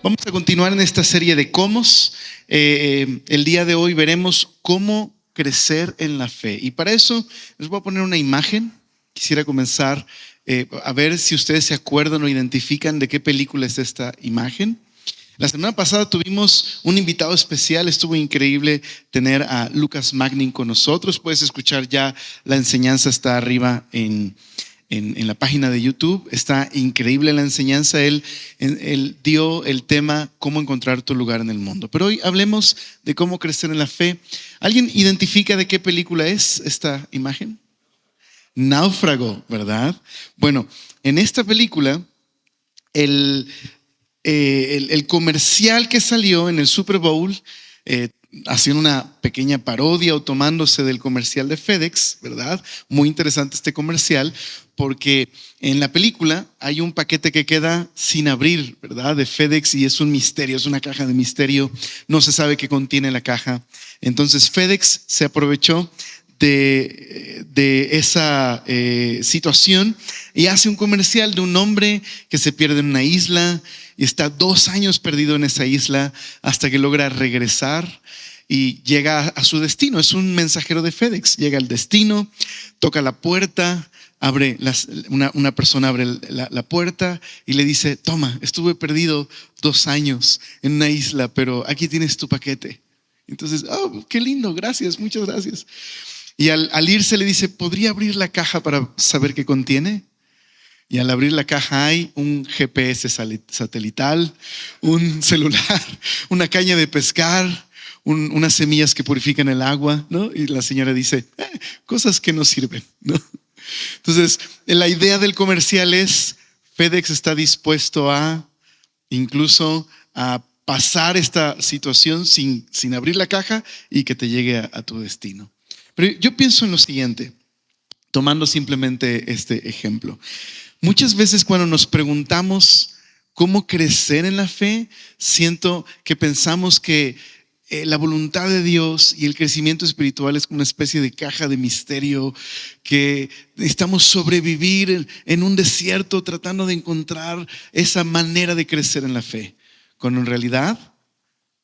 Vamos a continuar en esta serie de cómo. El día de hoy veremos cómo crecer en la fe. Y para eso les voy a poner una imagen. Quisiera comenzar a ver si ustedes se acuerdan o identifican de qué película es esta imagen. La semana pasada tuvimos un invitado especial, estuvo increíble tener a Lucas Magnin con nosotros. Puedes escuchar ya la enseñanza, está arriba en la página de YouTube. Está increíble la enseñanza. Él dio el tema cómo encontrar tu lugar en el mundo. Pero hoy hablemos de cómo crecer en la fe. ¿Alguien identifica de qué película es esta imagen? Náufrago, ¿verdad? Bueno, en esta película el comercial que salió en el Super Bowl, haciendo una pequeña parodia o tomándose del comercial de FedEx, ¿verdad? Muy interesante este comercial, porque en la película hay un paquete que queda sin abrir, ¿verdad? De FedEx, y es un misterio, es una caja de misterio, no se sabe qué contiene la caja. Entonces FedEx se aprovechó de esa situación y hace un comercial de un hombre que se pierde en una isla y está 2 años perdido en esa isla hasta que logra regresar y llega a su destino. Es un mensajero de FedEx, llega al destino, toca la puerta, una persona abre la puerta y le dice: toma, estuve perdido 2 años en una isla, pero aquí tienes tu paquete. Entonces, oh, qué lindo, gracias, muchas gracias. Y al irse le dice: ¿podría abrir la caja para saber qué contiene? Y al abrir la caja hay un GPS satelital, un celular, una caña de pescar, unas semillas que purifican el agua, ¿no? Y la señora dice: cosas que no sirven, ¿no? Entonces, la idea del comercial es: FedEx está dispuesto incluso a pasar esta situación sin abrir la caja y que te llegue a tu destino. Pero yo pienso en lo siguiente, tomando simplemente este ejemplo. Muchas veces cuando nos preguntamos cómo crecer en la fe, siento que pensamos que la voluntad de Dios y el crecimiento espiritual es como una especie de caja de misterio, que necesitamos sobrevivir en un desierto tratando de encontrar esa manera de crecer en la fe, cuando en realidad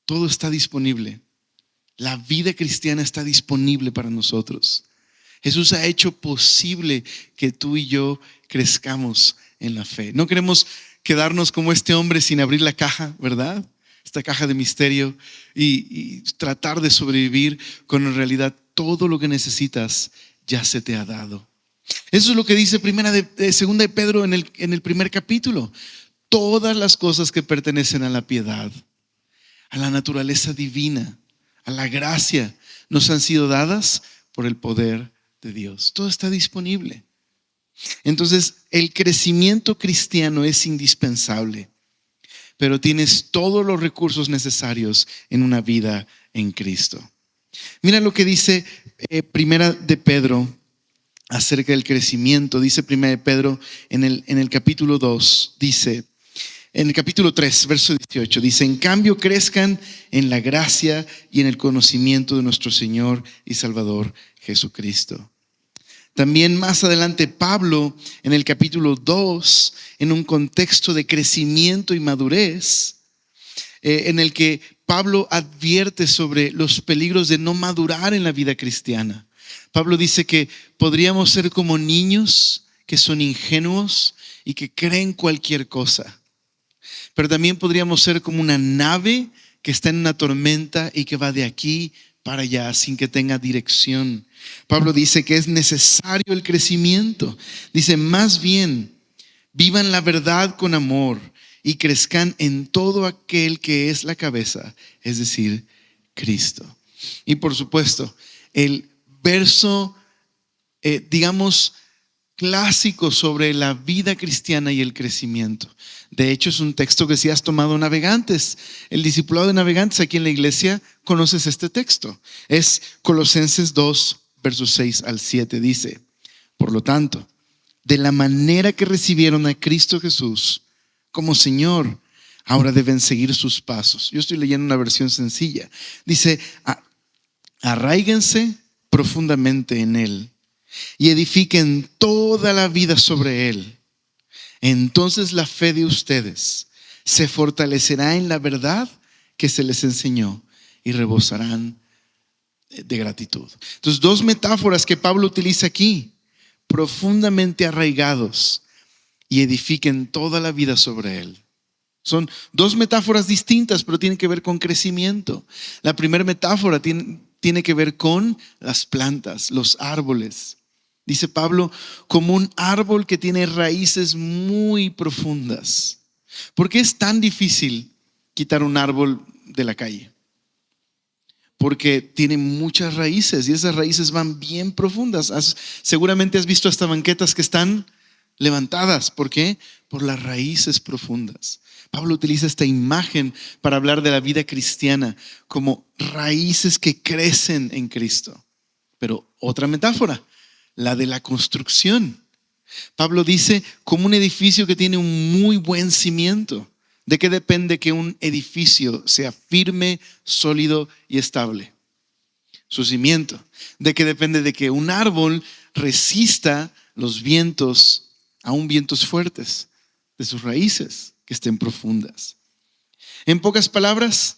todo está disponible. La vida cristiana está disponible para nosotros. Jesús ha hecho posible que tú y yo crezcamos en la fe. No queremos quedarnos como este hombre sin abrir la caja, ¿verdad? Esta caja de misterio y tratar de sobrevivir cuando en realidad todo lo que necesitas ya se te ha dado. Eso es lo que dice segunda de Pedro en el primer capítulo. Todas las cosas que pertenecen a la piedad, a la naturaleza divina, a la gracia, nos han sido dadas por el poder de Dios. Todo está disponible. Entonces, el crecimiento cristiano es indispensable, pero tienes todos los recursos necesarios en una vida en Cristo. Mira lo que dice Primera de Pedro acerca del crecimiento. Dice Primera de Pedro en el capítulo 2, dice, en el capítulo 3, verso 18, dice: en cambio crezcan en la gracia y en el conocimiento de nuestro Señor y Salvador Jesucristo. También más adelante Pablo, en el capítulo 2, en un contexto de crecimiento y madurez, en el que Pablo advierte sobre los peligros de no madurar en la vida cristiana. Pablo dice que podríamos ser como niños que son ingenuos y que creen cualquier cosa. Pero también podríamos ser como una nave que está en una tormenta y que va de aquí para allá sin que tenga dirección. Pablo dice que es necesario el crecimiento. Dice: más bien, vivan la verdad con amor y crezcan en todo aquel que es la cabeza, es decir, Cristo. Y por supuesto, el verso, clásico sobre la vida cristiana y el crecimiento. De hecho, es un texto que si has tomado navegantes, el discipulado de navegantes aquí en la iglesia, conoces este texto. Es Colosenses 2, versos 6 al 7. Dice: por lo tanto, de la manera que recibieron a Cristo Jesús como Señor, ahora deben seguir sus pasos. Yo estoy leyendo una versión sencilla. Dice: arraíguense profundamente en Él y edifiquen toda la vida sobre Él. Entonces la fe de ustedes se fortalecerá en la verdad que se les enseñó y rebosarán de gratitud. Entonces, dos metáforas que Pablo utiliza aquí: profundamente arraigados y edifiquen toda la vida sobre él. Son dos metáforas distintas, pero tienen que ver con crecimiento. La primera metáfora tiene que ver con las plantas, los árboles. Dice Pablo, como un árbol que tiene raíces muy profundas. ¿Por qué es tan difícil quitar un árbol de la calle? Porque tiene muchas raíces y esas raíces van bien profundas. Seguramente has visto hasta banquetas que están levantadas. ¿Por qué? Por las raíces profundas. Pablo utiliza esta imagen para hablar de la vida cristiana como raíces que crecen en Cristo. Pero otra metáfora, la de la construcción. Pablo dice, como un edificio que tiene un muy buen cimiento. ¿De qué depende que un edificio sea firme, sólido y estable? Su cimiento. ¿De qué depende de que un árbol resista los vientos, aún vientos fuertes, de sus raíces que estén profundas? En pocas palabras,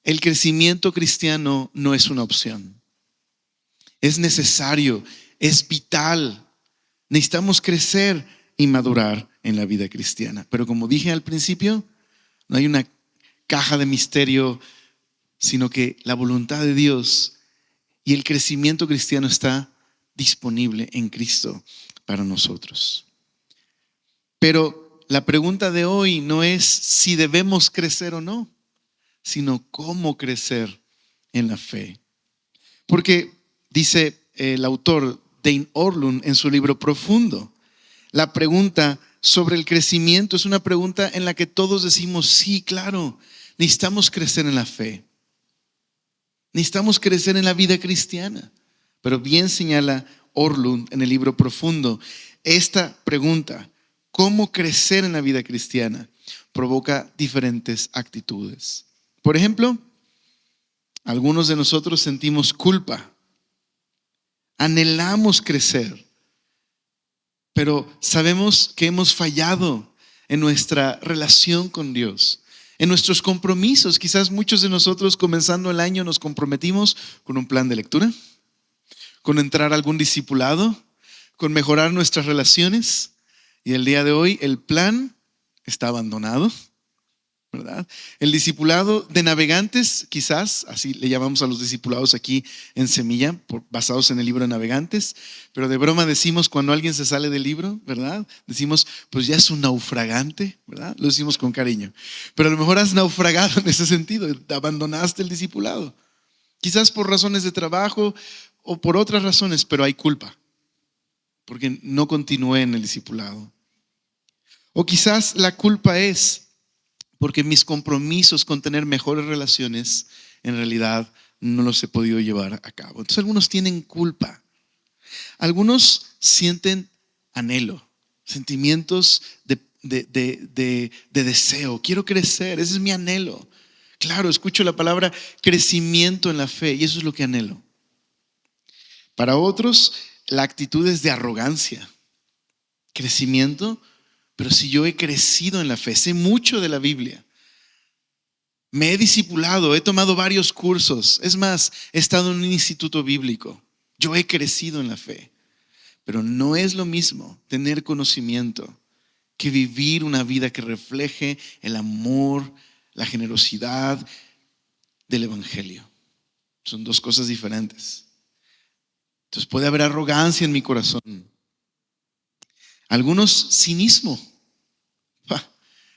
el crecimiento cristiano no es una opción. Es necesario, es vital. Necesitamos crecer y madurar en la vida cristiana. Pero como dije al principio, no hay una caja de misterio, sino que la voluntad de Dios y el crecimiento cristiano está disponible en Cristo para nosotros. Pero la pregunta de hoy no es si debemos crecer o no, sino cómo crecer en la fe. Porque dice el autor Dane Ortlund en su libro Profundo, la pregunta sobre el crecimiento es una pregunta en la que todos decimos, sí, claro, necesitamos crecer en la fe. Necesitamos crecer en la vida cristiana. Pero bien señala Ortlund en el libro Profundo, esta pregunta, ¿cómo crecer en la vida cristiana?, provoca diferentes actitudes. Por ejemplo, algunos de nosotros sentimos culpa. Anhelamos crecer, pero sabemos que hemos fallado en nuestra relación con Dios, en nuestros compromisos. Quizás muchos de nosotros comenzando el año nos comprometimos con un plan de lectura, con entrar a algún discipulado, con mejorar nuestras relaciones, y el día de hoy el plan está abandonado, ¿verdad? El discipulado de navegantes, quizás, así le llamamos a los discipulados aquí en Semilla, basados en el libro de Navegantes, pero de broma decimos cuando alguien se sale del libro, ¿verdad? Decimos, pues ya es un naufragante, ¿verdad? Lo decimos con cariño. Pero a lo mejor has naufragado en ese sentido, abandonaste el discipulado. Quizás por razones de trabajo o por otras razones, pero hay culpa, porque no continué en el discipulado. O quizás la culpa es porque mis compromisos con tener mejores relaciones, en realidad no los he podido llevar a cabo. Entonces algunos tienen culpa. Algunos sienten anhelo, sentimientos de deseo. Quiero crecer, ese es mi anhelo. Claro, escucho la palabra crecimiento en la fe y eso es lo que anhelo. Para otros, la actitud es de arrogancia. Crecimiento, pero si yo he crecido en la fe, sé mucho de la Biblia, me he discipulado, he tomado varios cursos, es más, he estado en un instituto bíblico, yo he crecido en la fe, pero no es lo mismo tener conocimiento que vivir una vida que refleje el amor, la generosidad del Evangelio. Son dos cosas diferentes. Entonces puede haber arrogancia en mi corazón. Algunos cinismo.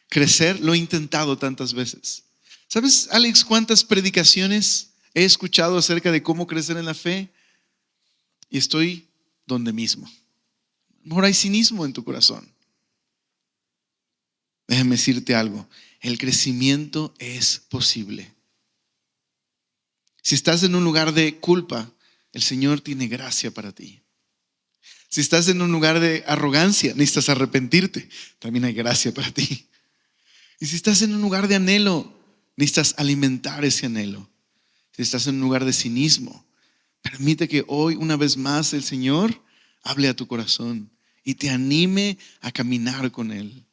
Crecer lo he intentado tantas veces. ¿Sabes, Alex, cuántas predicaciones he escuchado acerca de cómo crecer en la fe? Y estoy donde mismo. A lo mejor hay cinismo en tu corazón. Déjame decirte algo. El crecimiento es posible. Si estás en un lugar de culpa, el Señor tiene gracia para ti. Si estás en un lugar de arrogancia, necesitas arrepentirte. También hay gracia para ti. Y si estás en un lugar de anhelo, necesitas alimentar ese anhelo. Si estás en un lugar de cinismo, permite que hoy una vez más el Señor hable a tu corazón y te anime a caminar con Él.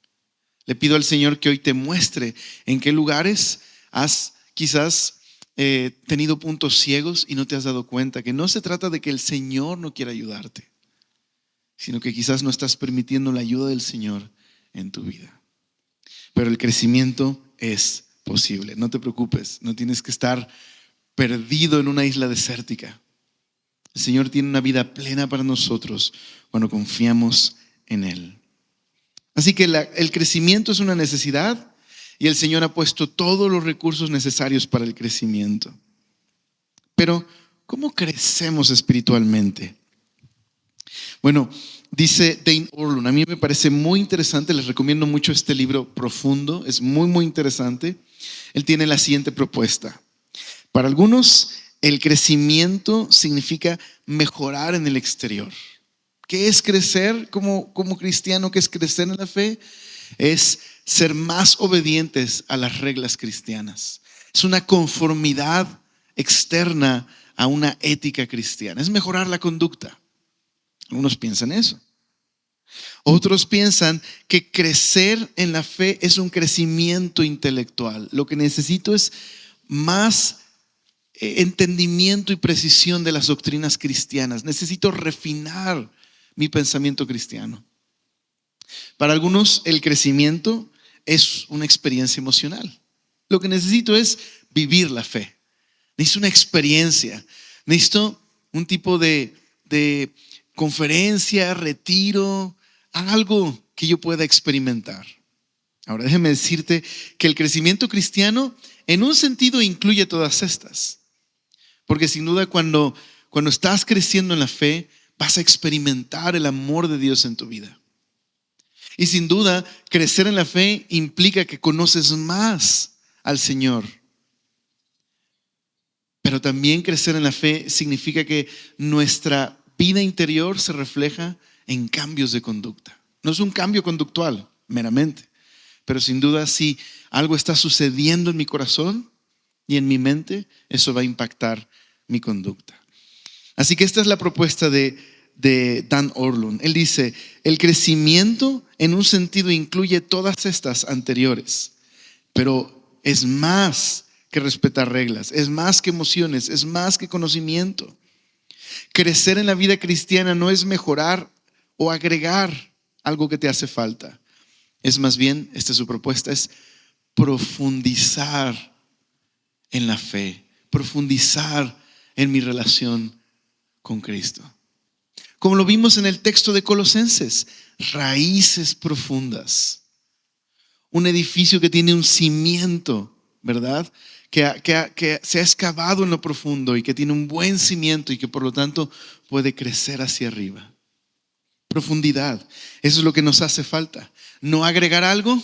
Le pido al Señor que hoy te muestre en qué lugares has quizás tenido puntos ciegos y no te has dado cuenta, que no se trata de que el Señor no quiera ayudarte, sino que quizás no estás permitiendo la ayuda del Señor en tu vida. Pero el crecimiento es posible. No te preocupes, no tienes que estar perdido en una isla desértica. El Señor tiene una vida plena para nosotros cuando confiamos en Él. Así que el crecimiento es una necesidad y el Señor ha puesto todos los recursos necesarios para el crecimiento. Pero, ¿cómo crecemos espiritualmente? Bueno, dice Dane Ortlund, a mí me parece muy interesante, les recomiendo mucho este libro profundo, es muy, muy interesante. Él tiene la siguiente propuesta. Para algunos, el crecimiento significa mejorar en el exterior. ¿Qué es crecer como cristiano? ¿Qué es crecer en la fe? Es ser más obedientes a las reglas cristianas. Es una conformidad externa a una ética cristiana. Es mejorar la conducta. Algunos piensan eso. Otros piensan que crecer en la fe es un crecimiento intelectual. Lo que necesito es más entendimiento y precisión de las doctrinas cristianas. Necesito refinar mi pensamiento cristiano. Para algunos, el crecimiento es una experiencia emocional. Lo que necesito es vivir la fe. Necesito una experiencia. Necesito un tipo de conferencia, retiro, algo que yo pueda experimentar. Ahora déjame decirte que el crecimiento cristiano en un sentido incluye todas estas. Porque sin duda cuando estás creciendo en la fe, vas a experimentar el amor de Dios en tu vida. Y sin duda, crecer en la fe implica que conoces más al Señor. Pero también crecer en la fe significa que nuestra vida interior se refleja en cambios de conducta. No es un cambio conductual meramente, pero sin duda si algo está sucediendo en mi corazón y en mi mente, eso va a impactar mi conducta. Así que esta es la propuesta de Dan Ortlund. Él dice, el crecimiento en un sentido incluye todas estas anteriores, pero es más que respetar reglas, es más que emociones, es más que conocimiento. Crecer en la vida cristiana no es mejorar o agregar algo que te hace falta. Es más bien, esta es su propuesta, es profundizar en la fe, profundizar en mi relación con Cristo. Como lo vimos en el texto de Colosenses, raíces profundas. Un edificio que tiene un cimiento, ¿verdad? Que se ha excavado en lo profundo y que tiene un buen cimiento y que por lo tanto puede crecer hacia arriba. Profundidad, eso es lo que nos hace falta. No agregar algo,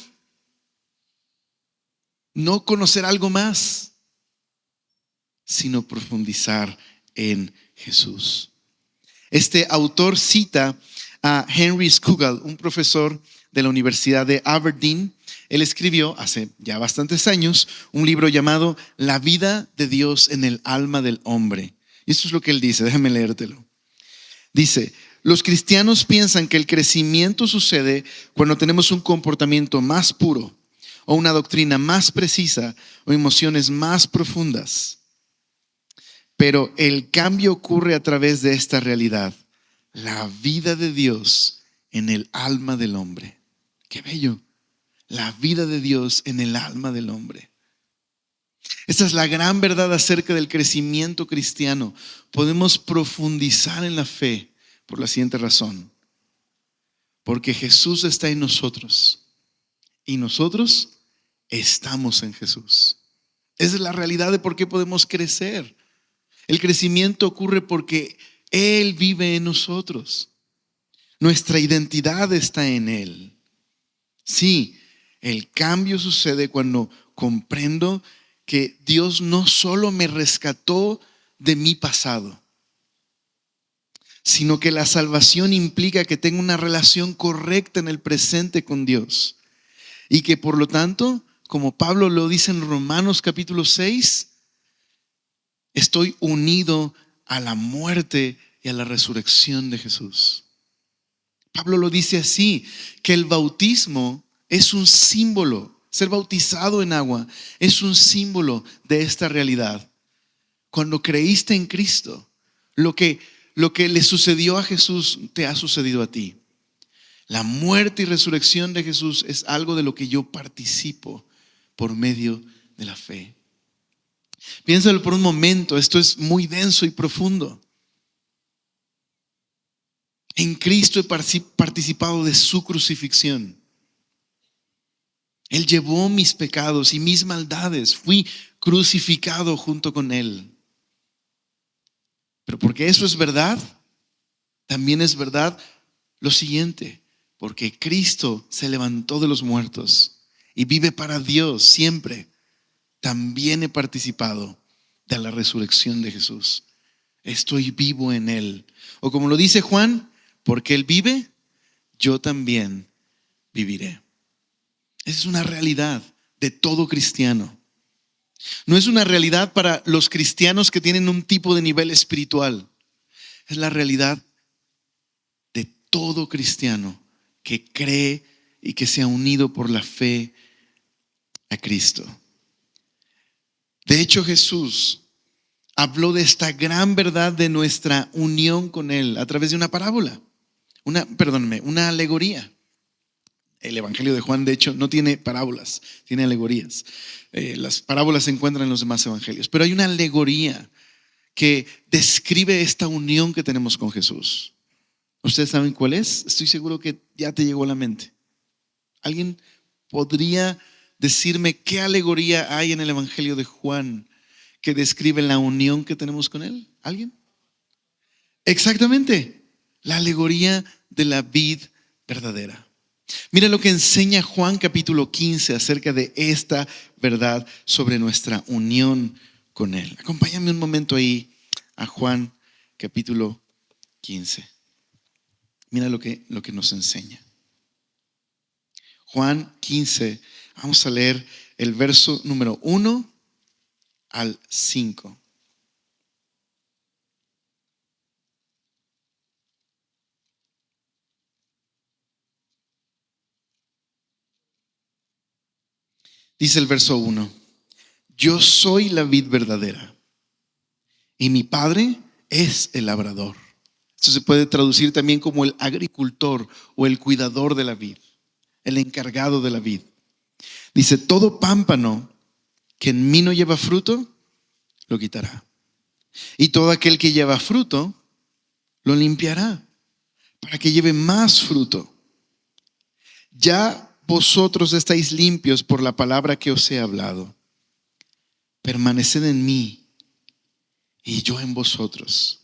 no conocer algo más, sino profundizar en Jesús. Este autor cita a Henry Scougal, un profesor de la Universidad de Aberdeen. Él escribió hace ya bastantes años un libro llamado La vida de Dios en el alma del hombre. Y esto es lo que él dice, déjame leértelo. Dice, los cristianos piensan que el crecimiento sucede cuando tenemos un comportamiento más puro o una doctrina más precisa o emociones más profundas. Pero el cambio ocurre a través de esta realidad, la vida de Dios en el alma del hombre. Qué bello, la vida de Dios en el alma del hombre. Esta es la gran verdad acerca del crecimiento cristiano. Podemos profundizar en la fe por la siguiente razón. Porque Jesús está en nosotros y nosotros estamos en Jesús. Esa es la realidad de por qué podemos crecer. El crecimiento ocurre porque Él vive en nosotros. Nuestra identidad está en Él. Sí, el cambio sucede cuando comprendo que Dios no solo me rescató de mi pasado, sino que la salvación implica que tengo una relación correcta en el presente con Dios. Y que por lo tanto, como Pablo lo dice en Romanos capítulo 6, estoy unido a la muerte y a la resurrección de Jesús. Pablo lo dice así, que el bautismo es un símbolo. Ser bautizado en agua es un símbolo de esta realidad. Cuando creíste en Cristo, lo que le sucedió a Jesús te ha sucedido a ti. La muerte y resurrección de Jesús es algo de lo que yo participo por medio de la fe. Piénsalo por un momento, esto es muy denso y profundo. En Cristo he participado de su crucifixión. Él llevó mis pecados y mis maldades. Fui crucificado junto con Él. Pero porque eso es verdad, también es verdad lo siguiente. Porque Cristo se levantó de los muertos y vive para Dios siempre. También he participado de la resurrección de Jesús. Estoy vivo en Él. O como lo dice Juan, porque Él vive, yo también viviré. Esa es una realidad de todo cristiano. No es una realidad para los cristianos que tienen un tipo de nivel espiritual. Es la realidad de todo cristiano que cree y que se ha unido por la fe a Cristo. De hecho, Jesús habló de esta gran verdad de nuestra unión con Él a través de una parábola, una alegoría. El Evangelio de Juan, de hecho, no tiene parábolas, tiene alegorías. Las parábolas se encuentran en los demás evangelios, pero hay una alegoría que describe esta unión que tenemos con Jesús. ¿Ustedes saben cuál es? Estoy seguro que ya te llegó a la mente. ¿Alguien podría decirme qué alegoría hay en el Evangelio de Juan que describe la unión que tenemos con Él? ¿Alguien? Exactamente, la alegoría de la vid verdadera. Mira lo que enseña Juan capítulo 15 acerca de esta verdad sobre nuestra unión con Él. Acompáñame un momento ahí a Juan capítulo 15. Mira lo que nos enseña. Juan 15, vamos a leer el verso número 1 al 5. Dice el verso 1: yo soy la vid verdadera y mi padre es el labrador. Esto se puede traducir también como el agricultor o el cuidador de la vid, el encargado de la vid. Dice: todo pámpano que en mí no lleva fruto, lo quitará. Y todo aquel que lleva fruto, lo limpiará, para que lleve más fruto. Ya vosotros estáis limpios por la palabra que os he hablado. Permaneced en mí y yo en vosotros.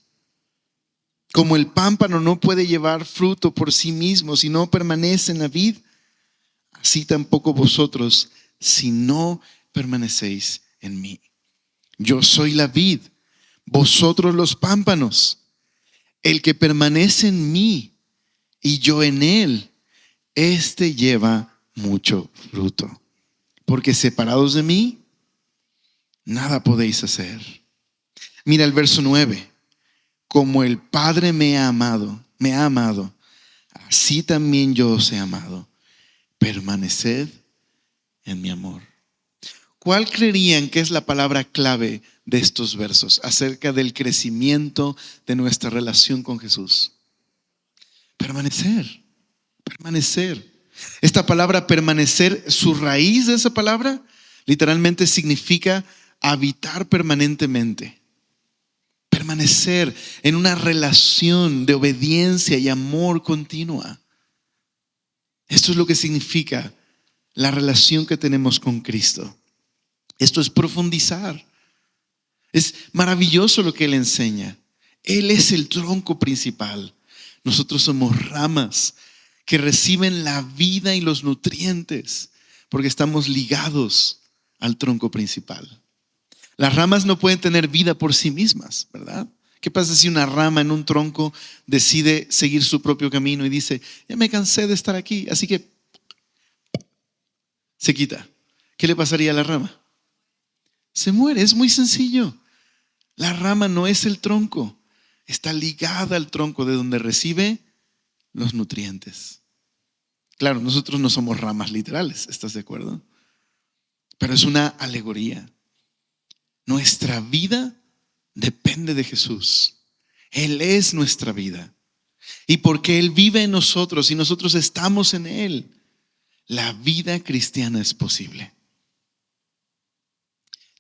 Como el pámpano no puede llevar fruto por sí mismo si no permanece en la vid, así tampoco vosotros si no permanecéis en mí. Yo soy la vid, vosotros los pámpanos. El que permanece en mí y yo en él, este lleva mucho fruto. Porque separados de mí, nada podéis hacer. Mira el verso 9. Como el Padre me ha amado, así también yo os he amado. Permaneced en mi amor. ¿Cuál creerían que es la palabra clave de estos versos acerca del crecimiento de nuestra relación con Jesús? Permanecer, permanecer. Esta palabra permanecer, su raíz de esa palabra literalmente significa habitar permanentemente. Permanecer en una relación de obediencia y amor continua. Esto es lo que significa la relación que tenemos con Cristo. Esto es profundizar. Es maravilloso lo que Él enseña. Él es el tronco principal. Nosotros somos ramas que reciben la vida y los nutrientes porque estamos ligados al tronco principal. Las ramas no pueden tener vida por sí mismas, ¿verdad? ¿Qué pasa si una rama en un tronco decide seguir su propio camino y dice: ya me cansé de estar aquí, así que se quita? ¿Qué le pasaría a la rama? Se muere, es muy sencillo. La rama no es el tronco, está ligada al tronco de donde recibe los nutrientes. Claro, nosotros no somos ramas literales, ¿estás de acuerdo? Pero es una alegoría. Nuestra vida depende de Jesús. Él es nuestra vida. Y porque Él vive en nosotros y nosotros estamos en Él, la vida cristiana es posible.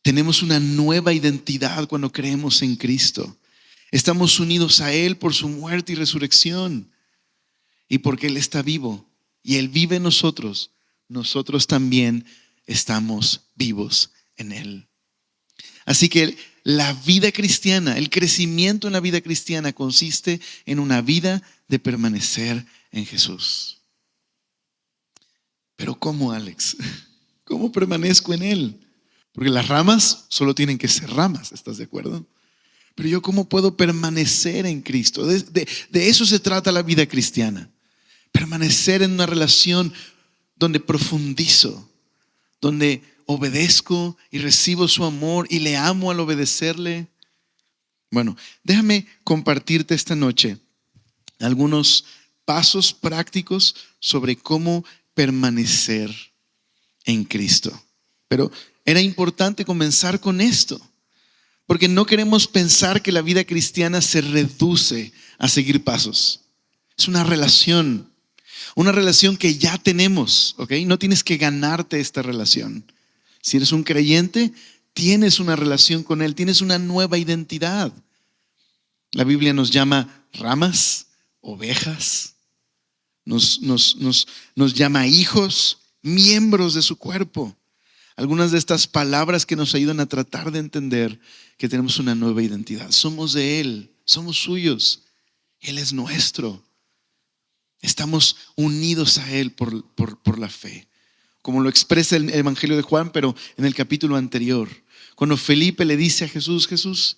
Tenemos una nueva identidad cuando creemos en Cristo. Estamos unidos a Él por su muerte y resurrección. Y porque Él está vivo y Él vive en nosotros, nosotros también estamos vivos en Él. Así que la vida cristiana, el crecimiento en la vida cristiana consiste en una vida de permanecer en Jesús. Pero ¿cómo, Alex? ¿Cómo permanezco en Él? Porque las ramas solo tienen que ser ramas, ¿estás de acuerdo? Pero yo, ¿cómo puedo permanecer en Cristo? De eso se trata la vida cristiana. Permanecer en una relación donde profundizo, donde obedezco y recibo su amor y le amo al obedecerle. Bueno, déjame compartirte esta noche algunos pasos prácticos sobre cómo permanecer en Cristo. Pero era importante comenzar con esto, porque no queremos pensar que la vida cristiana se reduce a seguir pasos. Es una relación que ya tenemos, ¿ok? No tienes que ganarte esta relación. Si eres un creyente, tienes una relación con Él, tienes una nueva identidad. La Biblia nos llama ramas, ovejas, nos llama hijos, miembros de su cuerpo. Algunas de estas palabras que nos ayudan a tratar de entender que tenemos una nueva identidad. Somos de Él, somos suyos, Él es nuestro. Estamos unidos a Él por la fe. Como lo expresa el Evangelio de Juan, pero en el capítulo anterior. Cuando Felipe le dice a Jesús, Jesús,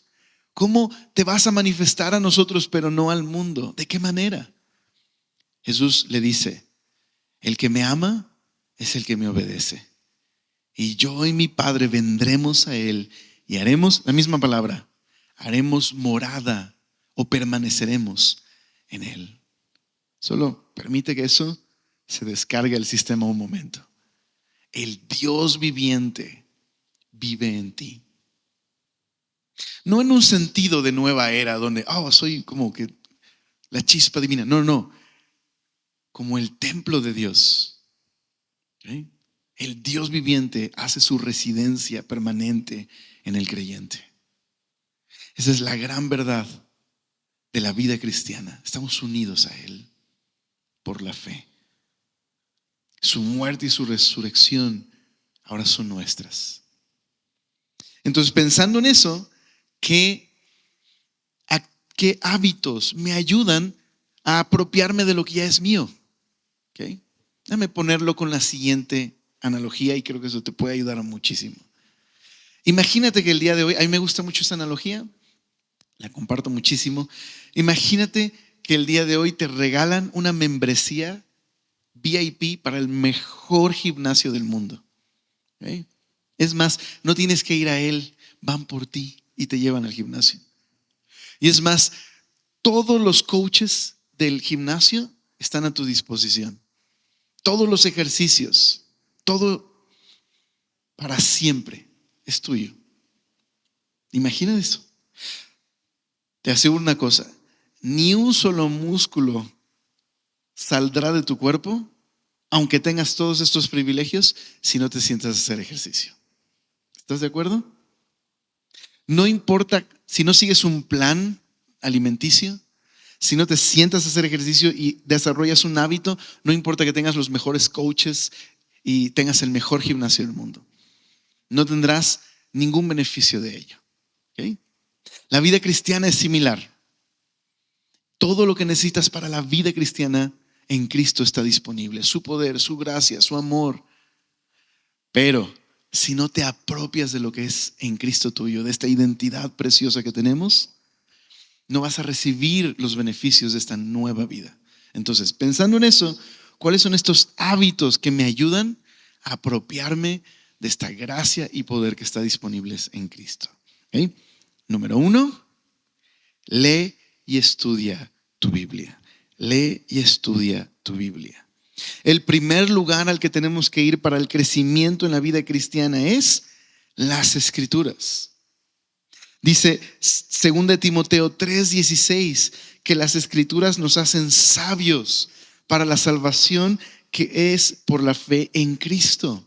¿cómo te vas a manifestar a nosotros pero no al mundo? ¿De qué manera? Jesús le dice, el que me ama es el que me obedece. Y yo y mi Padre vendremos a Él y haremos, la misma palabra, haremos morada o permaneceremos en Él. Solo permite que eso se descargue el sistema un momento. El Dios viviente vive en ti. No en un sentido de nueva era donde, soy como que la chispa divina. No. Como el templo de Dios. ¿Okay? El Dios viviente hace su residencia permanente en el creyente. Esa es la gran verdad de la vida cristiana. Estamos unidos a Él por la fe. Su muerte y su resurrección ahora son nuestras. Entonces, pensando en eso, ¿qué hábitos me ayudan a apropiarme de lo que ya es mío? ¿Okay? Déjame ponerlo con la siguiente analogía y creo que eso te puede ayudar muchísimo. Imagínate que el día de hoy, a mí me gusta mucho esta analogía, la comparto muchísimo. Imagínate que el día de hoy te regalan una membresía VIP para el mejor gimnasio del mundo. ¿Okay? Es más, no tienes que ir a él, van por ti y te llevan al gimnasio. Y es más, todos los coaches del gimnasio están a tu disposición. Todos los ejercicios, todo para siempre es tuyo. Imagina eso. Te aseguro una cosa, ni un solo músculo saldrá de tu cuerpo, aunque tengas todos estos privilegios, si no te sientas a hacer ejercicio. ¿Estás de acuerdo? No importa si no sigues un plan alimenticio, si no te sientas a hacer ejercicio y desarrollas un hábito, no importa que tengas los mejores coaches y tengas el mejor gimnasio del mundo. No tendrás ningún beneficio de ello. ¿Okay? La vida cristiana es similar. Todo lo que necesitas para la vida cristiana en Cristo está disponible. Su poder, su gracia, su amor. Pero si no te apropias de lo que es en Cristo tuyo, de esta identidad preciosa que tenemos, no vas a recibir los beneficios de esta nueva vida. Entonces, pensando en eso, ¿cuáles son estos hábitos que me ayudan a apropiarme de esta gracia y poder que está disponibles en Cristo? ¿Okay? Número 1, lee y estudia tu Biblia. Lee y estudia tu Biblia. El primer lugar al que tenemos que ir para el crecimiento en la vida cristiana es las Escrituras. Dice 2 Timoteo 3:16 que las Escrituras nos hacen sabios para la salvación que es por la fe en Cristo.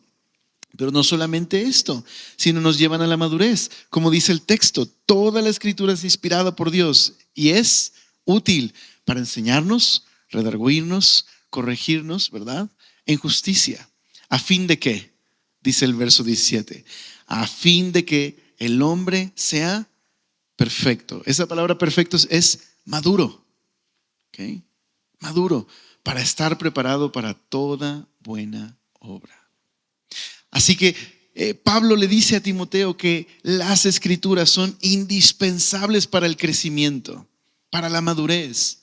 Pero no solamente esto, sino nos llevan a la madurez. Como dice el texto, toda la Escritura es inspirada por Dios y es útil para enseñarnos, redarguirnos, corregirnos, ¿verdad? En justicia. ¿A fin de qué? Dice el verso 17. A fin de que el hombre sea perfecto. Esa palabra perfecto es maduro. ¿Okay? Maduro, para estar preparado para toda buena obra. Así que Pablo le dice a Timoteo que las Escrituras son indispensables para el crecimiento, para la madurez.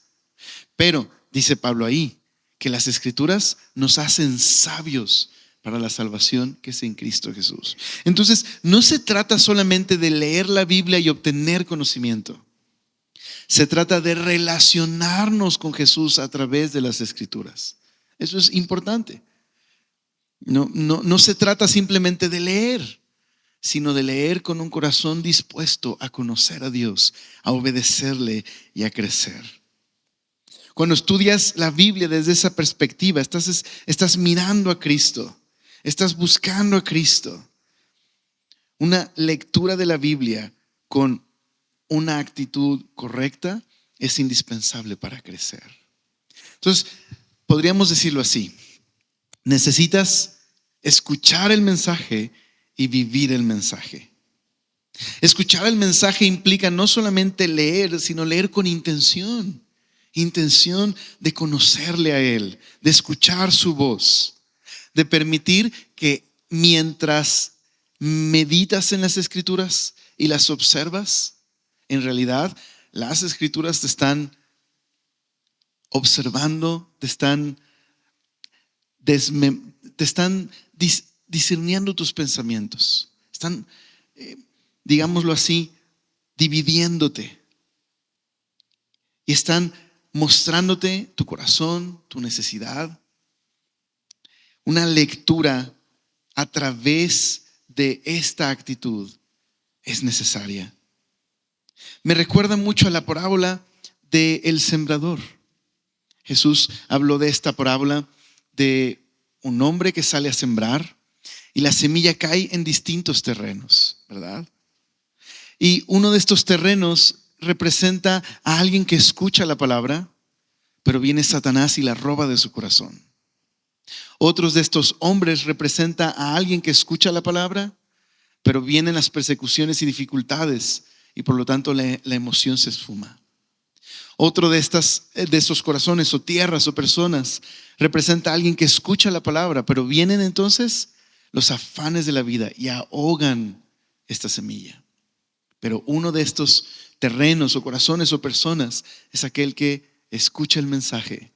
Pero, dice Pablo ahí, que las Escrituras nos hacen sabios para la salvación que es en Cristo Jesús. Entonces, no se trata solamente de leer la Biblia y obtener conocimiento. Se trata de relacionarnos con Jesús a través de las Escrituras. Eso es importante. No se trata simplemente de leer, sino de leer con un corazón dispuesto a conocer a Dios, a obedecerle y a crecer. Cuando estudias la Biblia desde esa perspectiva, estás mirando a Cristo, estás buscando a Cristo. Una lectura de la Biblia con una actitud correcta es indispensable para crecer. Entonces, podríamos decirlo así. Necesitas escuchar el mensaje y vivir el mensaje. Escuchar el mensaje implica no solamente leer, sino leer con intención. Intención de conocerle a Él, de escuchar su voz, de permitir que mientras meditas en las Escrituras y las observas, en realidad las Escrituras te están observando, te están discerniendo tus pensamientos. Están, digámoslo así, dividiéndote. Y están mostrándote tu corazón, tu necesidad. Una lectura a través de esta actitud es necesaria. Me recuerda mucho a la parábola del sembrador. Jesús habló de esta parábola de un hombre que sale a sembrar y la semilla cae en distintos terrenos, ¿verdad? Y uno de estos terrenos representa a alguien que escucha la palabra, pero viene Satanás y la roba de su corazón. Otros de estos hombres representa a alguien que escucha la palabra, pero vienen las persecuciones y dificultades y por lo tanto la emoción se esfuma. Otro de estos corazones o tierras o personas representa a alguien que escucha la palabra, pero vienen entonces los afanes de la vida y ahogan esta semilla. Pero uno de estos terrenos o corazones o personas es aquel que escucha el mensaje,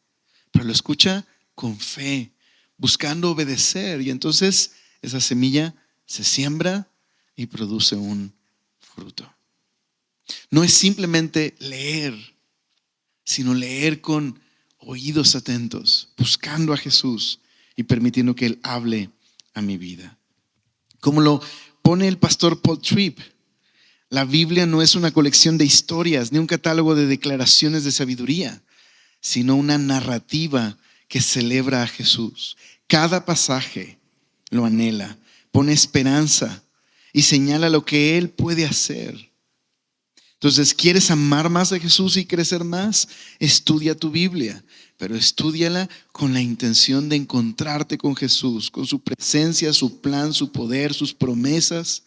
pero lo escucha con fe, buscando obedecer, y entonces esa semilla se siembra y produce un fruto. No es simplemente leer, sino leer con oídos atentos, buscando a Jesús y permitiendo que Él hable a mi vida. Como lo pone el pastor Paul Tripp, la Biblia no es una colección de historias ni un catálogo de declaraciones de sabiduría, sino una narrativa que celebra a Jesús. Cada pasaje lo anhela, pone esperanza y señala lo que Él puede hacer. Entonces, ¿quieres amar más a Jesús y crecer más? Estudia tu Biblia, pero estúdiala con la intención de encontrarte con Jesús, con su presencia, su plan, su poder, sus promesas.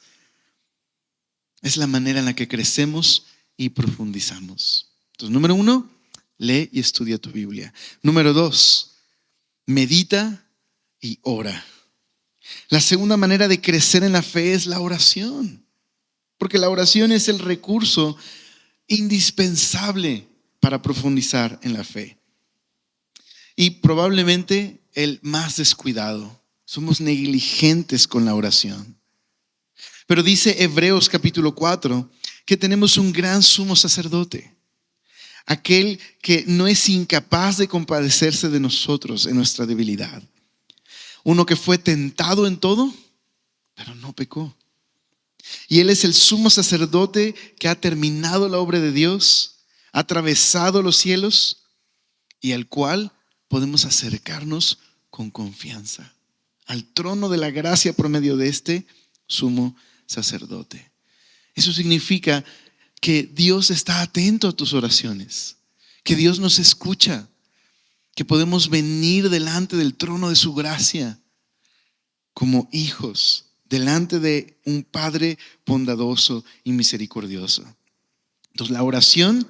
Es la manera en la que crecemos y profundizamos. Entonces, número 1, lee y estudia tu Biblia. Número 2, medita y ora. La segunda manera de crecer en la fe es la oración, porque la oración es el recurso indispensable para profundizar en la fe. Y probablemente el más descuidado. Somos negligentes con la oración. Pero dice Hebreos capítulo 4 que tenemos un gran sumo sacerdote, aquel que no es incapaz de compadecerse de nosotros en nuestra debilidad. Uno que fue tentado en todo, pero no pecó. Y Él es el sumo sacerdote que ha terminado la obra de Dios, ha atravesado los cielos y al cual podemos acercarnos con confianza al trono de la gracia por medio de este sumo sacerdote. Eso significa que Dios está atento a tus oraciones, que Dios nos escucha, que podemos venir delante del trono de su gracia como hijos, delante de un Padre bondadoso y misericordioso. Entonces, la oración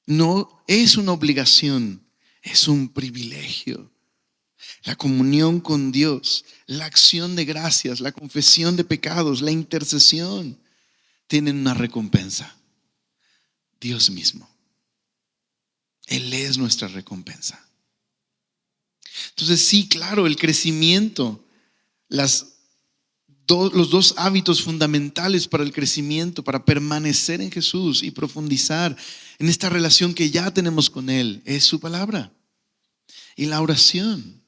no es una obligación, es un privilegio. La comunión con Dios, la acción de gracias, la confesión de pecados, la intercesión, tienen una recompensa. Dios mismo. Él es nuestra recompensa. Entonces, sí, claro, el crecimiento, los dos hábitos fundamentales para el crecimiento, para permanecer en Jesús y profundizar en esta relación que ya tenemos con Él, es su palabra y la oración.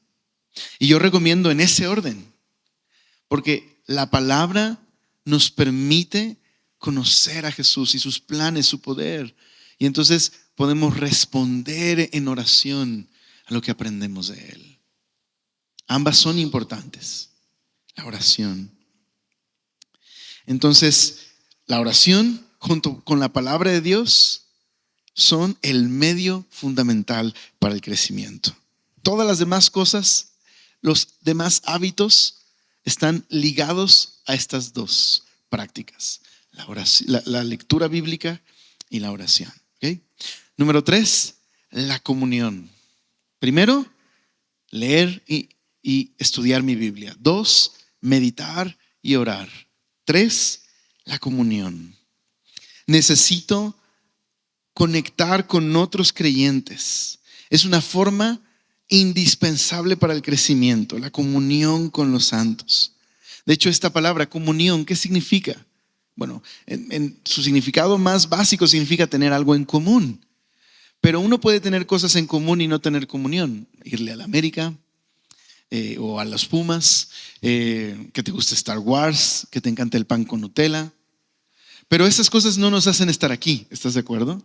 Y yo recomiendo en ese orden, porque la palabra nos permite conocer a Jesús y sus planes, su poder. Y entonces podemos responder en oración a lo que aprendemos de Él. Ambas son importantes. La oración. Entonces, la oración junto con la palabra de Dios son el medio fundamental para el crecimiento. Todas las demás cosas, los demás hábitos están ligados a estas dos prácticas. La oración, la lectura bíblica y la oración. ¿Okay? Número 3, la comunión. Primero, leer y estudiar mi Biblia. 2, meditar y orar. 3, la comunión. Necesito conectar con otros creyentes. Es una forma indispensable para el crecimiento, la comunión con los santos. De hecho, esta palabra comunión, ¿qué significa? Bueno, en su significado más básico significa tener algo en común. Pero uno puede tener cosas en común y no tener comunión. Irle a la América o a los Pumas, que te guste Star Wars, que te encante el pan con Nutella. Pero esas cosas no nos hacen estar aquí, ¿estás de acuerdo?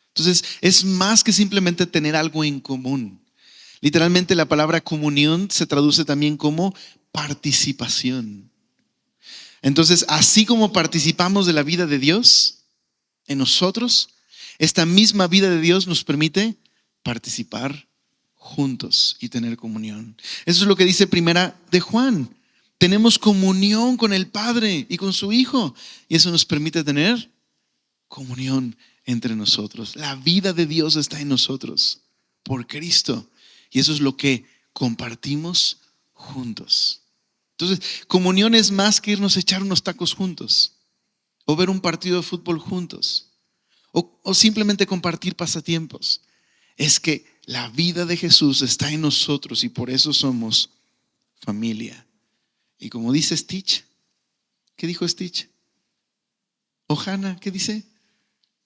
Entonces, es más que simplemente tener algo en común. Literalmente la palabra comunión se traduce también como participación. Entonces, así como participamos de la vida de Dios en nosotros, esta misma vida de Dios nos permite participar juntos y tener comunión. Eso es lo que dice Primera de Juan. Tenemos comunión con el Padre y con su Hijo. Y eso nos permite tener comunión entre nosotros. La vida de Dios está en nosotros por Cristo. Y eso es lo que compartimos juntos. Entonces, comunión es más que irnos a echar unos tacos juntos, o ver un partido de fútbol juntos, o simplemente compartir pasatiempos. Es que la vida de Jesús está en nosotros y por eso somos familia. Y como dice Stitch, ¿qué dijo Stitch? Ohana, ¿qué dice?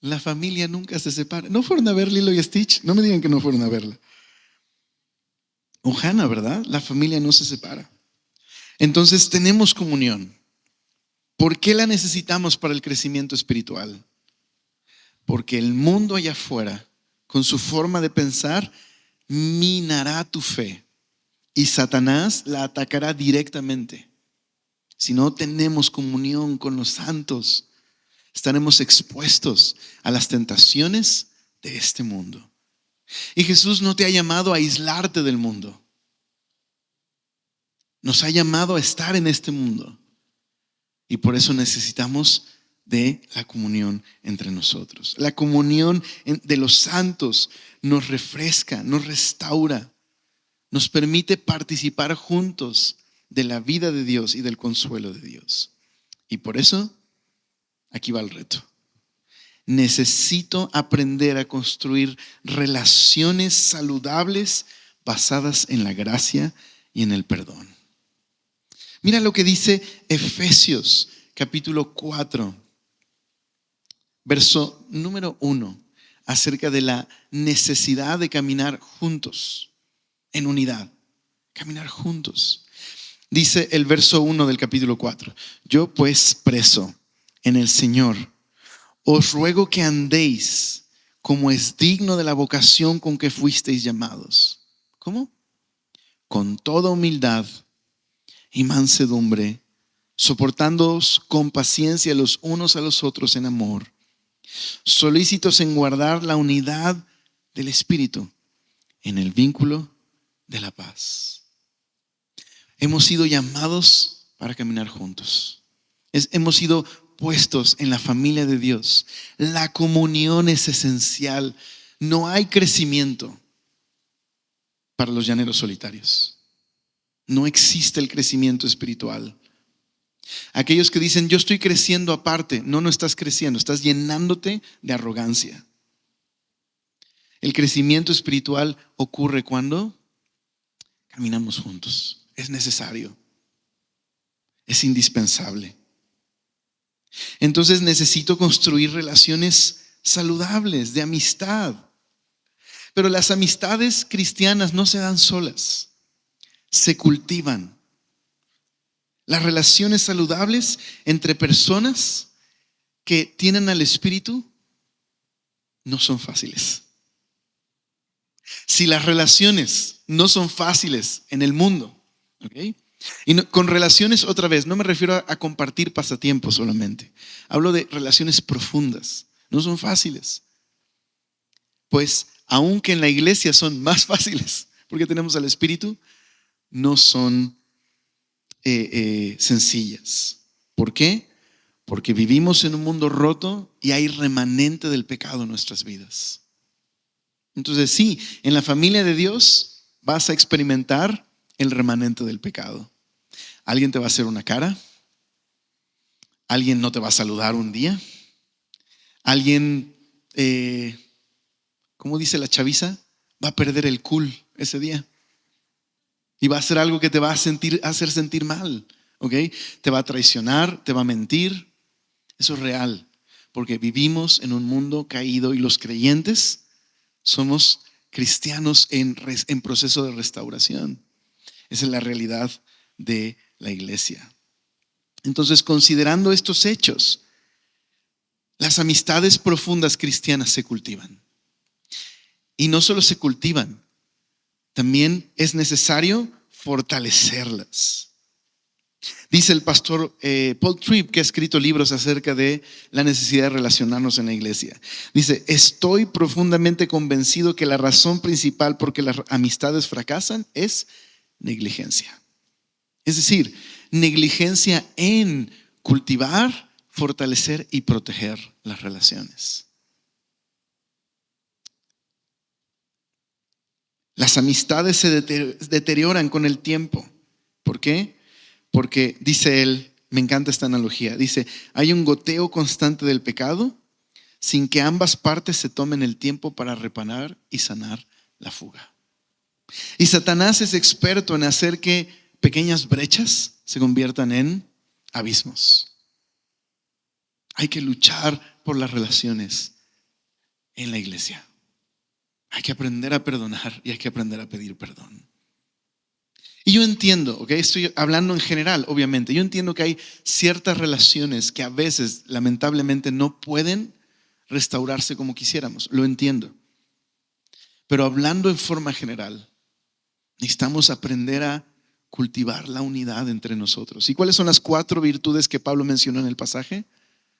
La familia nunca se separa. ¿No fueron a ver Lilo y Stitch? No me digan que no fueron a verla. Ohana, ¿verdad? La familia no se separa. Entonces tenemos comunión. ¿Por qué la necesitamos para el crecimiento espiritual? Porque el mundo allá afuera, con su forma de pensar, minará tu fe y Satanás la atacará directamente. Si no tenemos comunión con los santos, estaremos expuestos a las tentaciones de este mundo. Y Jesús no te ha llamado a aislarte del mundo. Nos ha llamado a estar en este mundo. Y por eso necesitamos de la comunión entre nosotros. La comunión de los santos nos refresca, nos restaura, nos permite participar juntos de la vida de Dios y del consuelo de Dios. Y por eso, aquí va el reto. Necesito aprender a construir relaciones saludables basadas en la gracia y en el perdón. Mira lo que dice Efesios capítulo 4, verso número 1 acerca de la necesidad de caminar juntos, en unidad, caminar juntos. Dice el verso 1 del capítulo 4, yo pues preso en el Señor, os ruego que andéis como es digno de la vocación con que fuisteis llamados. ¿Cómo? Con toda humildad y mansedumbre, soportándoos con paciencia los unos a los otros en amor, solícitos en guardar la unidad del Espíritu en el vínculo de la paz. Hemos sido llamados para caminar juntos. Hemos sido puestos en la familia de Dios. La comunión es esencial. No hay crecimiento para los llaneros solitarios. No existe el crecimiento espiritual. Aquellos que dicen, yo estoy creciendo aparte, no estás creciendo, estás llenándote de arrogancia. El crecimiento espiritual ocurre cuando caminamos juntos. Es necesario. Es indispensable. Entonces necesito construir relaciones saludables de amistad. Pero las amistades cristianas no se dan solas, se cultivan. Las relaciones saludables entre personas que tienen al Espíritu no son fáciles. Si las relaciones no son fáciles en el mundo, ¿ok? Y con relaciones, otra vez, no me refiero a compartir pasatiempos solamente. Hablo de relaciones profundas. No son fáciles. Pues, aunque en la iglesia son más fáciles, porque tenemos al Espíritu, no son sencillas. ¿Por qué? Porque vivimos en un mundo roto y hay remanente del pecado en nuestras vidas. Entonces, sí, en la familia de Dios vas a experimentar el remanente del pecado. Alguien te va a hacer una cara. Alguien no te va a saludar un día. Alguien, ¿cómo dice la chaviza? Va a perder el cool ese día. Y va a hacer algo que te va a hacer sentir mal. ¿Ok? Te va a traicionar, te va a mentir. Eso es real. Porque vivimos en un mundo caído y los creyentes somos cristianos en proceso de restauración. Esa es la realidad de la iglesia. Entonces, considerando estos hechos, las amistades profundas cristianas se cultivan. Y no solo se cultivan, también es necesario fortalecerlas. Dice el pastor Paul Tripp, que ha escrito libros acerca de la necesidad de relacionarnos en la iglesia. Dice, estoy profundamente convencido que la razón principal por que las amistades fracasan es negligencia. Es decir, negligencia en cultivar, fortalecer y proteger las relaciones. Las amistades se deterioran con el tiempo. ¿Por qué? Porque dice él, me encanta esta analogía, dice, hay un goteo constante del pecado sin que ambas partes se tomen el tiempo para reparar y sanar la fuga. Y Satanás es experto en hacer que pequeñas brechas se conviertan en abismos. Hay que luchar por las relaciones en la iglesia. Hay que aprender a perdonar y hay que aprender a pedir perdón. Y yo entiendo, ¿ok? Estoy hablando en general, obviamente. Yo entiendo que hay ciertas relaciones que a veces, lamentablemente, no pueden restaurarse como quisiéramos. Lo entiendo. Pero hablando en forma general, necesitamos aprender a cultivar la unidad entre nosotros. ¿Y cuáles son las 4 virtudes que Pablo mencionó en el pasaje?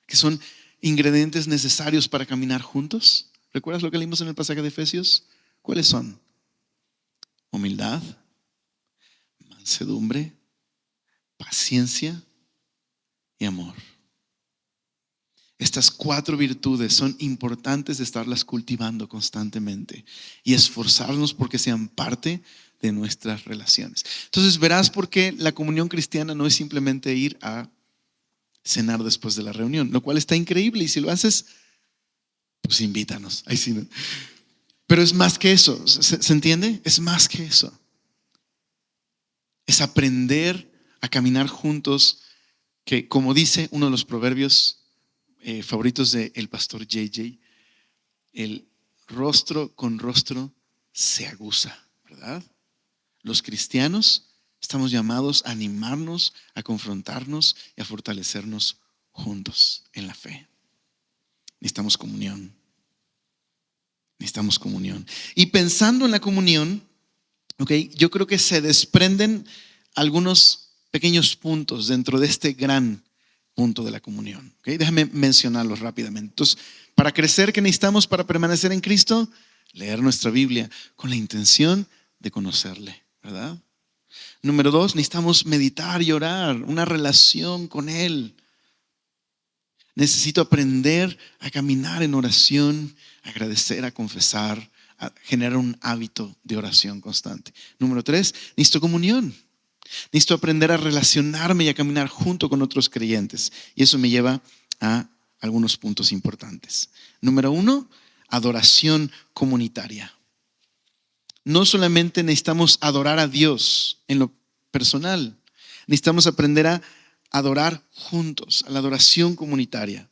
Que son ingredientes necesarios para caminar juntos. ¿Recuerdas lo que leímos en el pasaje de Efesios? ¿Cuáles son? Humildad, mansedumbre, paciencia y amor. Estas 4 virtudes son importantes de estarlas cultivando constantemente y esforzarnos porque sean parte de nuestras relaciones. Entonces verás por qué la comunión cristiana no es simplemente ir a cenar después de la reunión, lo cual está increíble, y si lo haces, pues invítanos. Ahí sí, ¿no? Pero es más que eso, ¿se entiende? Es más que eso. Es aprender a caminar juntos, que como dice uno de los proverbios favoritos del pastor JJ, rostro con rostro se aguza, ¿verdad? Los cristianos estamos llamados a animarnos, a confrontarnos y a fortalecernos juntos en la fe. Necesitamos comunión. Necesitamos comunión. Y pensando en la comunión, yo creo que se desprenden algunos pequeños puntos dentro de este gran punto de la comunión. Déjame mencionarlos rápidamente. Entonces, para crecer, ¿qué necesitamos para permanecer en Cristo? Leer nuestra Biblia con la intención de conocerle, ¿verdad? Número 2, necesitamos meditar y orar, una relación con Él. Necesito aprender a caminar en oración, a agradecer, a confesar, a generar un hábito de oración constante. Número 3, necesito comunión. Necesito aprender a relacionarme y a caminar junto con otros creyentes. Y eso me lleva a algunos puntos importantes. Número 1, adoración comunitaria. No solamente necesitamos adorar a Dios en lo personal, necesitamos aprender a adorar juntos, a la adoración comunitaria.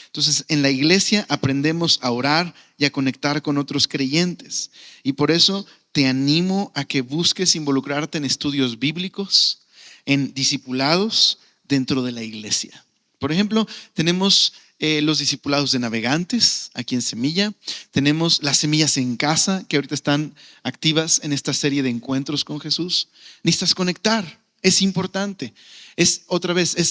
Entonces, en la iglesia aprendemos a orar y a conectar con otros creyentes. Y por eso te animo a que busques involucrarte en estudios bíblicos, en discipulados dentro de la iglesia. Por ejemplo, tenemos los discipulados de navegantes aquí en Semilla. Tenemos las semillas en casa que ahorita están activas en esta serie de encuentros con Jesús. Necesitas conectar, es importante. Es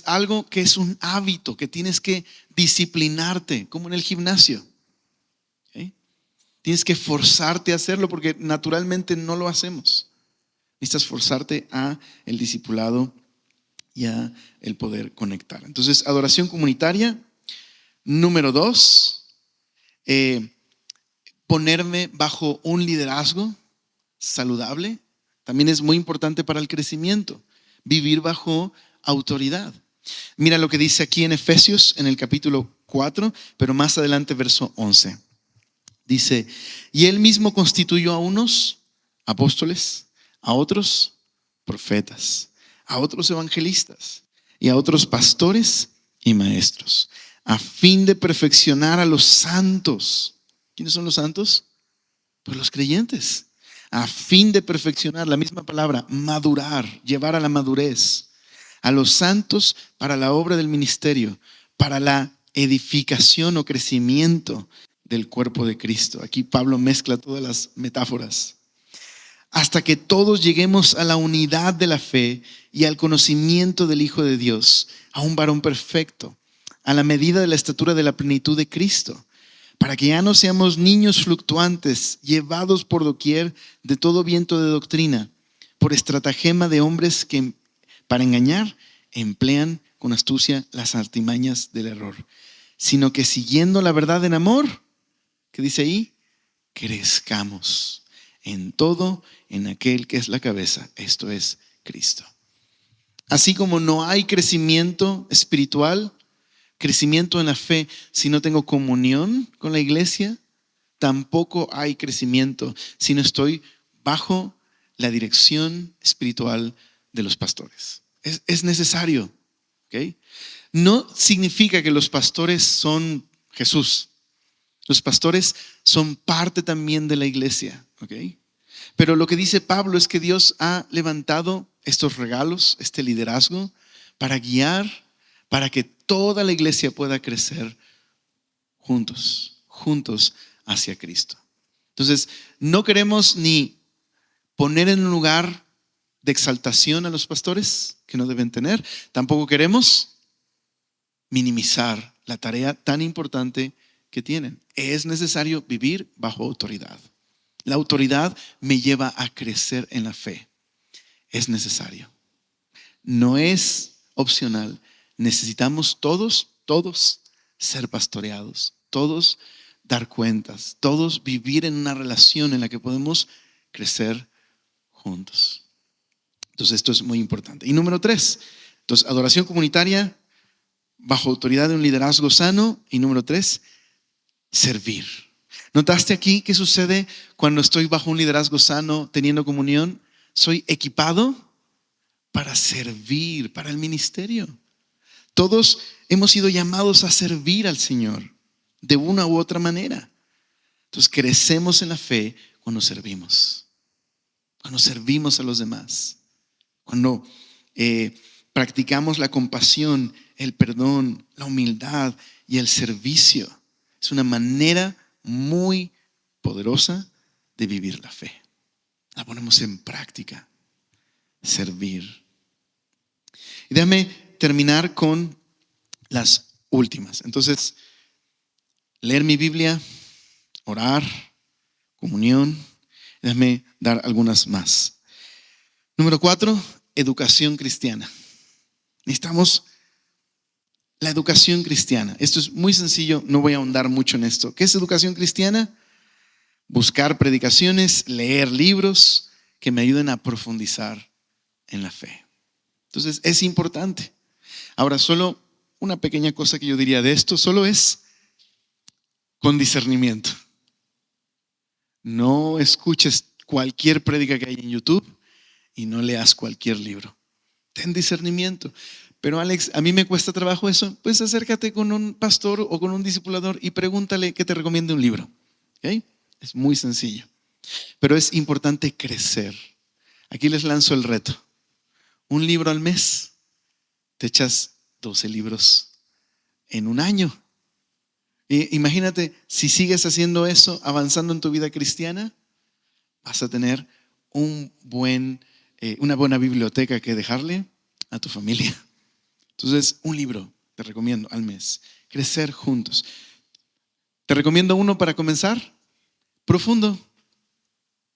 algo que es un hábito que tienes que disciplinarte, como en el gimnasio. Tienes que forzarte a hacerlo porque naturalmente no lo hacemos. Necesitas forzarte a el discipulado y a el poder conectar. Entonces, adoración comunitaria. Número 2, ponerme bajo un liderazgo saludable. También es muy importante para el crecimiento. Vivir bajo autoridad. Mira lo que dice aquí en Efesios, en el capítulo 4, pero más adelante, verso 11. Dice, y Él mismo constituyó a unos apóstoles, a otros profetas, a otros evangelistas y a otros pastores y maestros, a fin de perfeccionar a los santos. ¿Quiénes son los santos? Pues los creyentes. A fin de perfeccionar, la misma palabra, madurar, llevar a la madurez, a los santos para la obra del ministerio, para la edificación o crecimiento del cuerpo de Cristo. Aquí Pablo mezcla todas las metáforas. Hasta que todos lleguemos a la unidad de la fe y al conocimiento del Hijo de Dios, a un varón perfecto, a la medida de la estatura de la plenitud de Cristo, para que ya no seamos niños fluctuantes, llevados por doquier de todo viento de doctrina, por estratagema de hombres que para engañar emplean con astucia las artimañas del error, sino que siguiendo la verdad en amor, ¿qué dice ahí? Crezcamos en todo en aquel que es la cabeza, esto es Cristo. Así como no hay crecimiento espiritual, crecimiento en la fe, si no tengo comunión con la iglesia, tampoco hay crecimiento si no estoy bajo la dirección espiritual de los pastores. Es necesario, ¿ok? No significa que los pastores son Jesús. Los pastores son parte también de la iglesia, ¿ok? Pero lo que dice Pablo es que Dios ha levantado estos regalos, este liderazgo, para guiar, para que toda la iglesia pueda crecer juntos hacia Cristo. Entonces, no queremos ni poner en un lugar de exaltación a los pastores que no deben tener, tampoco queremos minimizar la tarea tan importante que tienen. Es necesario vivir bajo autoridad. La autoridad me lleva a crecer en la fe. Es necesario. No es opcional. Necesitamos todos ser pastoreados, todos dar cuentas, todos vivir en una relación en la que podemos crecer juntos. Entonces esto es muy importante. Y número 3, entonces adoración comunitaria bajo autoridad de un liderazgo sano. Y número 3, servir. ¿Notaste aquí qué sucede cuando estoy bajo un liderazgo sano, teniendo comunión? Soy equipado para servir, para el ministerio. Todos hemos sido llamados a servir al Señor de una u otra manera. Entonces crecemos en la fe cuando servimos a los demás, cuando practicamos la compasión, el perdón, la humildad y el servicio. Es una manera muy poderosa de vivir la fe. La ponemos en práctica, servir. Y déjame terminar con las últimas. Entonces, leer mi Biblia, orar, comunión. Déjame dar algunas más. Número 4, educación cristiana. Necesitamos la educación cristiana. Esto es muy sencillo, no voy a ahondar mucho en esto. ¿Qué es educación cristiana? Buscar predicaciones, leer libros que me ayuden a profundizar en la fe. Entonces, es importante. Ahora, solo una pequeña cosa que yo diría de esto, solo es con discernimiento. No escuches cualquier prédica que hay en YouTube y no leas cualquier libro. Ten discernimiento. Pero Alex, a mí me cuesta trabajo eso. Pues acércate con un pastor o con un discipulador y pregúntale que te recomiende un libro. ¿Okay? Es muy sencillo. Pero es importante crecer. Aquí les lanzo el reto. Un libro al mes. Te echas 12 libros en un año. Imagínate, si sigues haciendo eso, avanzando en tu vida cristiana, vas a tener una buena biblioteca que dejarle a tu familia. Entonces, un libro te recomiendo al mes. Crecer juntos. Te recomiendo uno para comenzar. Profundo.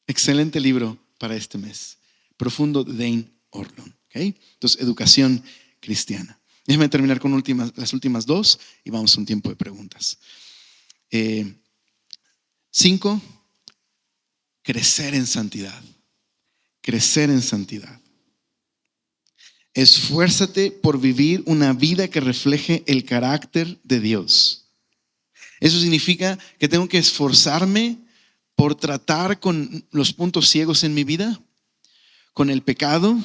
Excelente libro para este mes. Profundo de Dane Ortlund. ¿Okay? Entonces, educación cristiana. Déjame terminar con las últimas dos y vamos a un tiempo de preguntas. 5, crecer en santidad. Crecer en santidad. Esfuérzate por vivir una vida que refleje el carácter de Dios. Eso significa que tengo que esforzarme por tratar con los puntos ciegos en mi vida, con el pecado,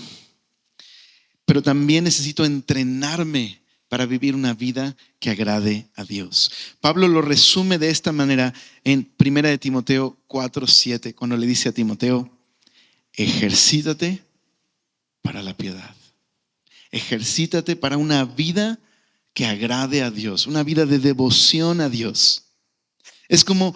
pero también necesito entrenarme para vivir una vida que agrade a Dios. Pablo lo resume de esta manera en 1 Timoteo 4:7, cuando le dice a Timoteo, ejercítate para la piedad. Ejercítate para una vida que agrade a Dios, una vida de devoción a Dios. Es como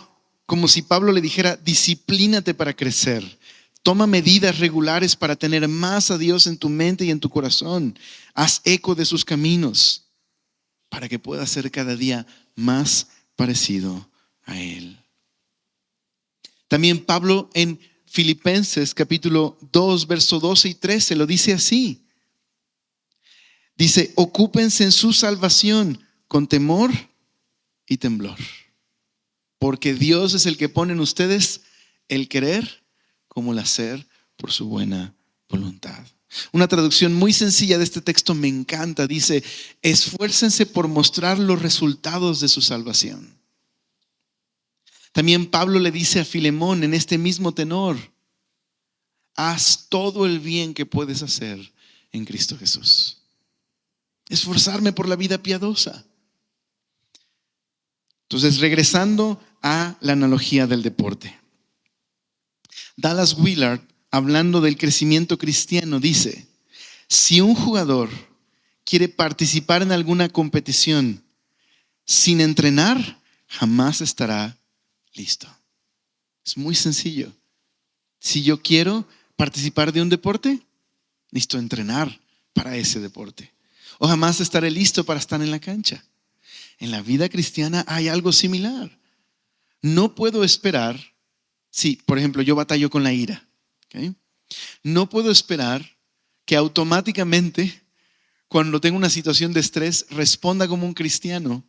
si Pablo le dijera, disciplínate para crecer. Toma medidas regulares para tener más a Dios en tu mente y en tu corazón. Haz eco de sus caminos para que puedas ser cada día más parecido a Él. También Pablo en Filipenses capítulo 2, verso 12 y 13 lo dice así. Dice, ocúpense en su salvación con temor y temblor. Porque Dios es el que pone en ustedes el querer como el hacer por su buena voluntad. Una traducción muy sencilla de este texto me encanta. Dice, esfuércense por mostrar los resultados de su salvación. También Pablo le dice a Filemón en este mismo tenor, haz todo el bien que puedes hacer en Cristo Jesús. Esforzarme por la vida piadosa. Entonces, regresando a la analogía del deporte. Dallas Willard, hablando del crecimiento cristiano, dice, si un jugador quiere participar en alguna competición sin entrenar, jamás estará listo. Es muy sencillo. Si yo quiero participar de un deporte, necesito entrenar para ese deporte. O jamás estaré listo para estar en la cancha. En la vida cristiana hay algo similar. No puedo esperar, si por ejemplo yo batallo con la ira, ¿okay? No puedo esperar que automáticamente cuando tengo una situación de estrés responda como un cristiano,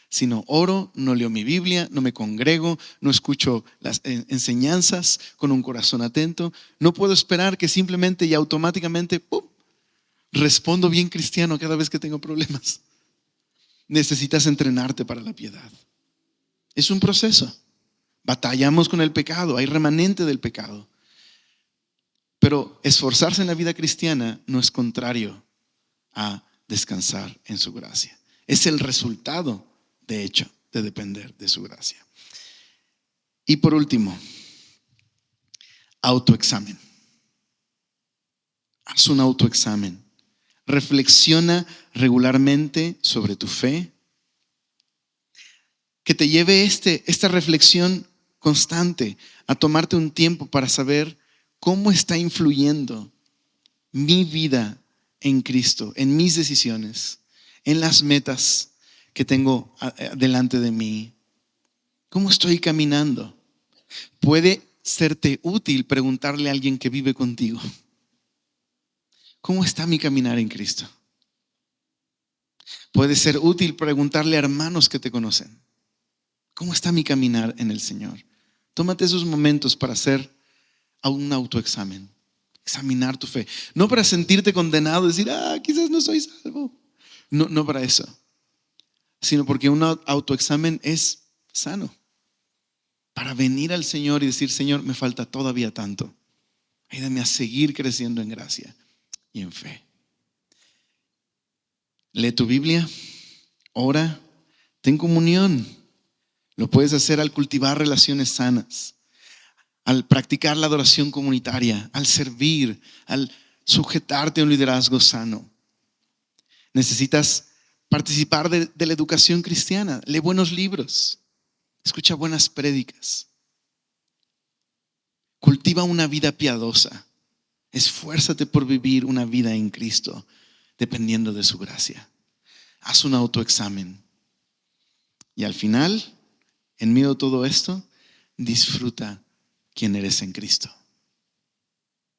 sino oro, no leo mi Biblia, no me congrego, no escucho las enseñanzas con un corazón atento. No puedo esperar que simplemente y automáticamente respondo bien cristiano cada vez que tengo problemas. Necesitas entrenarte para la piedad. Es un proceso. Batallamos con el pecado, hay remanente del pecado. Pero esforzarse en la vida cristiana no es contrario a descansar en su gracia. Es el resultado, de hecho, de depender de su gracia. Y por último, autoexamen. Haz un autoexamen. Reflexiona regularmente sobre tu fe. Que te lleve esta reflexión constante a tomarte un tiempo para saber cómo está influyendo mi vida en Cristo, en mis decisiones, en las metas que tengo delante de mí. ¿Cómo estoy caminando? Puede serte útil preguntarle a alguien que vive contigo: ¿cómo está mi caminar en Cristo? Puede ser útil preguntarle a hermanos que te conocen: ¿cómo está mi caminar en el Señor? Tómate esos momentos para hacer un autoexamen, examinar tu fe. No para sentirte condenado, decir, quizás no soy salvo. No, no para eso, sino porque un autoexamen es sano. Para venir al Señor y decir: Señor, me falta todavía tanto. Ayúdame a seguir creciendo en gracia y en fe. Lee tu Biblia, ora, ten comunión. Lo puedes hacer al cultivar relaciones sanas, al practicar la adoración comunitaria, al servir, al sujetarte a un liderazgo sano. Necesitas participar de la educación cristiana. Lee buenos libros, escucha buenas prédicas. Cultiva una vida piadosa. Esfuérzate por vivir una vida en Cristo, dependiendo de su gracia. Haz un autoexamen. Y al final, en medio de todo esto, disfruta quién eres en Cristo.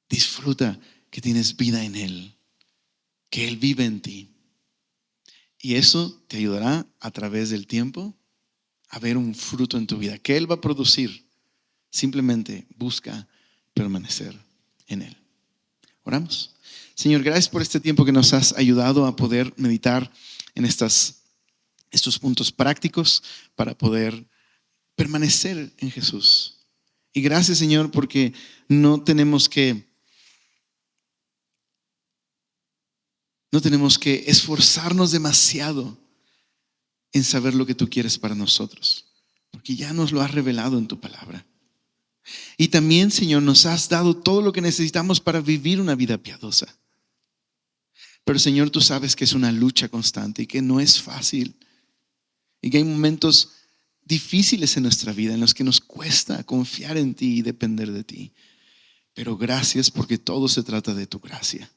Disfruta que tienes vida en Él, que Él vive en ti. Y eso te ayudará a través del tiempo a ver un fruto en tu vida que Él va a producir. Simplemente busca permanecer en Él. Oramos. Señor, gracias por este tiempo que nos has ayudado a poder meditar en estos puntos prácticos para poder permanecer en Jesús. Y gracias, Señor, porque no tenemos que esforzarnos demasiado en saber lo que tú quieres para nosotros, porque ya nos lo has revelado en tu palabra. Y también, Señor, nos has dado todo lo que necesitamos para vivir una vida piadosa. Pero, Señor, tú sabes que es una lucha constante y que no es fácil. Y que hay momentos difíciles en nuestra vida en los que nos cuesta confiar en ti y depender de ti. Pero gracias, porque todo se trata de tu gracia.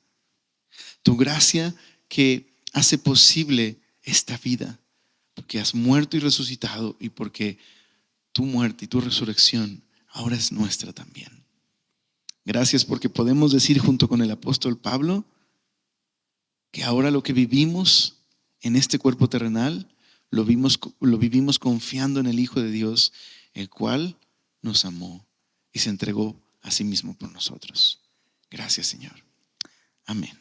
Tu gracia que hace posible esta vida, porque has muerto y resucitado, y porque tu muerte y tu resurrección ahora es nuestra también. Gracias porque podemos decir junto con el apóstol Pablo que ahora lo que vivimos en este cuerpo terrenal lo vivimos confiando en el Hijo de Dios, el cual nos amó y se entregó a sí mismo por nosotros. Gracias, Señor. Amén.